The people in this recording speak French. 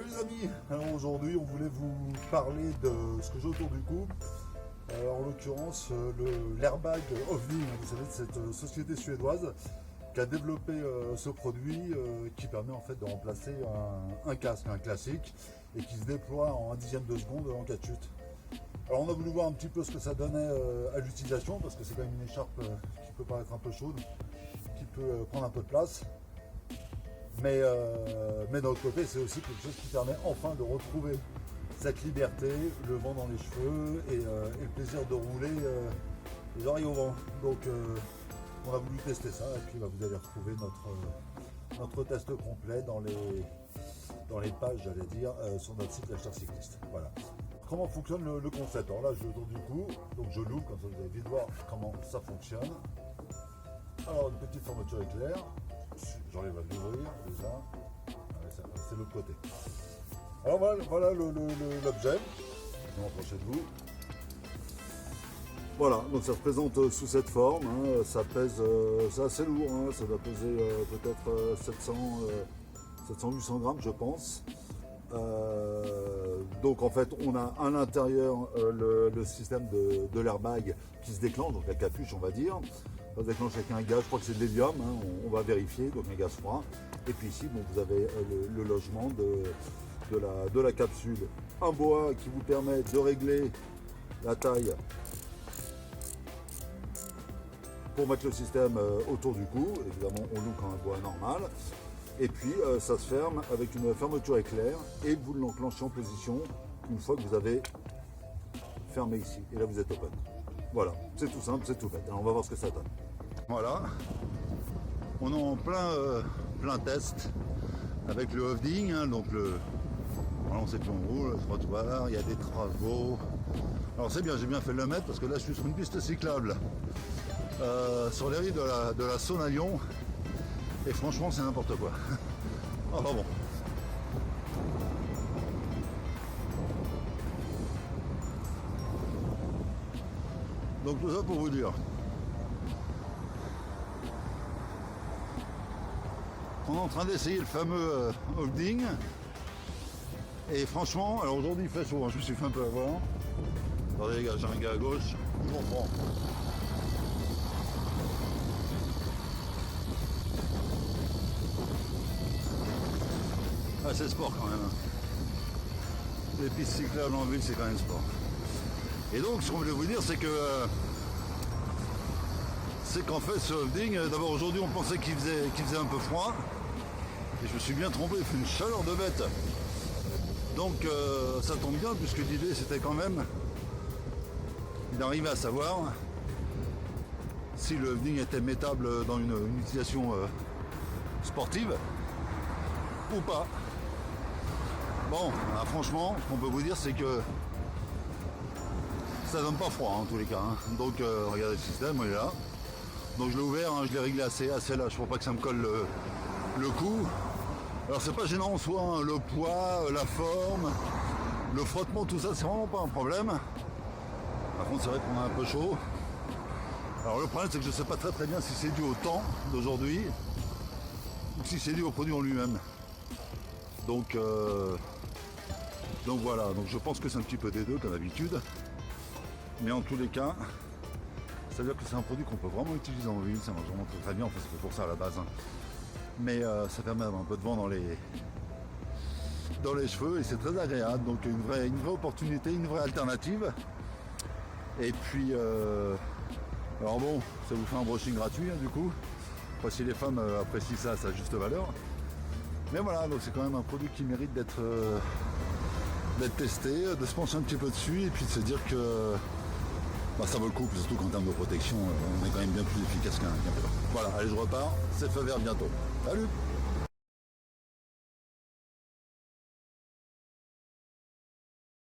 Salut les amis. Alors aujourd'hui on voulait vous parler de ce que j'ai autour du cou. En l'occurrence l'airbag Ovning, vous savez, de cette société suédoise qui a développé ce produit qui permet en fait de remplacer un casque, un classique, et qui se déploie en un dixième de seconde en cas de chute. Alors on a voulu voir un petit peu ce que ça donnait à l'utilisation, parce que c'est quand même une écharpe qui peut paraître un peu chaude, qui peut prendre un peu de place. Mais d'un autre côté, c'est aussi quelque chose qui permet enfin de retrouver cette liberté, le vent dans les cheveux et le plaisir de rouler les oreilles au vent. Donc on a voulu tester ça, et puis vous allez retrouver notre test complet dans les pages, j'allais dire, sur notre site L'acheteur cycliste. Voilà. Comment fonctionne le concept? Alors là, je tourne du coup, donc je l'ouvre, comme ça vous allez vite voir comment ça fonctionne. Alors une petite fermeture éclair. J'enlève à l'ouvrir déjà. C'est l'autre côté. Alors voilà l'objet. Je vais m'approcher de vous. Voilà, donc ça se présente sous cette forme. Hein. Ça pèse, c'est assez lourd. Hein. Ça doit peser peut-être 700-800 grammes, je pense. Donc en fait, on a à l'intérieur le système de l'airbag qui se déclenche, donc la capuche, on va dire. Ça se déclenche avec un gaz, je crois que c'est de l'hélium, hein, on va vérifier, donc un gaz froid. Et puis ici, bon, vous avez le logement de la capsule. Un bois qui vous permet de régler la taille pour mettre le système autour du cou. Évidemment, on loue comme un bois normal. Et puis, ça se ferme avec une fermeture éclair et vous l'enclenchez en position une fois que vous avez fermé ici. Et là, vous êtes open. Voilà, c'est tout simple, c'est tout bête. Alors, on va voir ce que ça donne. Voilà, on est en plein test avec le Ovning, hein, donc voilà, on sait plus on roule, le trottoir, il y a des travaux. Alors c'est bien, j'ai bien fait de le mettre parce que là je suis sur une piste cyclable sur les rives de la Saône à Lyon, et franchement c'est n'importe quoi. Enfin bon. Donc tout ça pour vous dire. On est en train d'essayer le fameux Ovning. Et franchement, alors aujourd'hui il fait chaud, hein, je me suis fait un peu avoir. Attendez les gars, j'ai un gars à gauche, je vous reprends. Ah, c'est sport quand même. Les pistes cyclables en ville, c'est quand même sport. Et donc ce qu'on voulait vous dire, c'est qu'en fait ce Ovning, d'abord aujourd'hui on pensait qu'il faisait un peu froid. Et je me suis bien trompé, il fait une chaleur de bête. Donc ça tombe bien, puisque l'idée c'était quand même d'arriver à savoir si le Ovning était mettable dans une utilisation sportive ou pas. Bon, là, franchement, ce qu'on peut vous dire, c'est que ça donne pas froid en tous les cas. Hein. Donc regardez le système, il est là. Donc je l'ai ouvert, hein, je l'ai réglé assez lâche pour pas que ça me colle le cou. Alors c'est pas gênant en soi, hein, le poids, la forme, le frottement, tout ça, c'est vraiment pas un problème. Par contre c'est vrai qu'on a un peu chaud. Alors le problème c'est que je sais pas très bien si c'est dû au temps d'aujourd'hui ou si c'est dû au produit en lui-même. Donc voilà, donc je pense que c'est un petit peu des deux comme d'habitude. Mais en tous les cas, ça veut dire que c'est un produit qu'on peut vraiment utiliser en ville, ça marche vraiment très bien, en fait c'est fait pour ça à la base. Hein. Mais ça permet d'avoir un peu de vent dans les cheveux et c'est très agréable, donc une vraie opportunité, une vraie alternative. Et puis alors bon, ça vous fait un brushing gratuit, hein, du coup. Enfin, si les femmes apprécient ça, ça a juste valeur. Mais voilà, donc c'est quand même un produit qui mérite d'être testé, de se pencher un petit peu dessus et puis de se dire que ça vaut le coup, surtout qu'en termes de protection, on est quand même bien plus efficace qu'un vélo. Voilà, allez, je repars, c'est feu vert bientôt. Salut!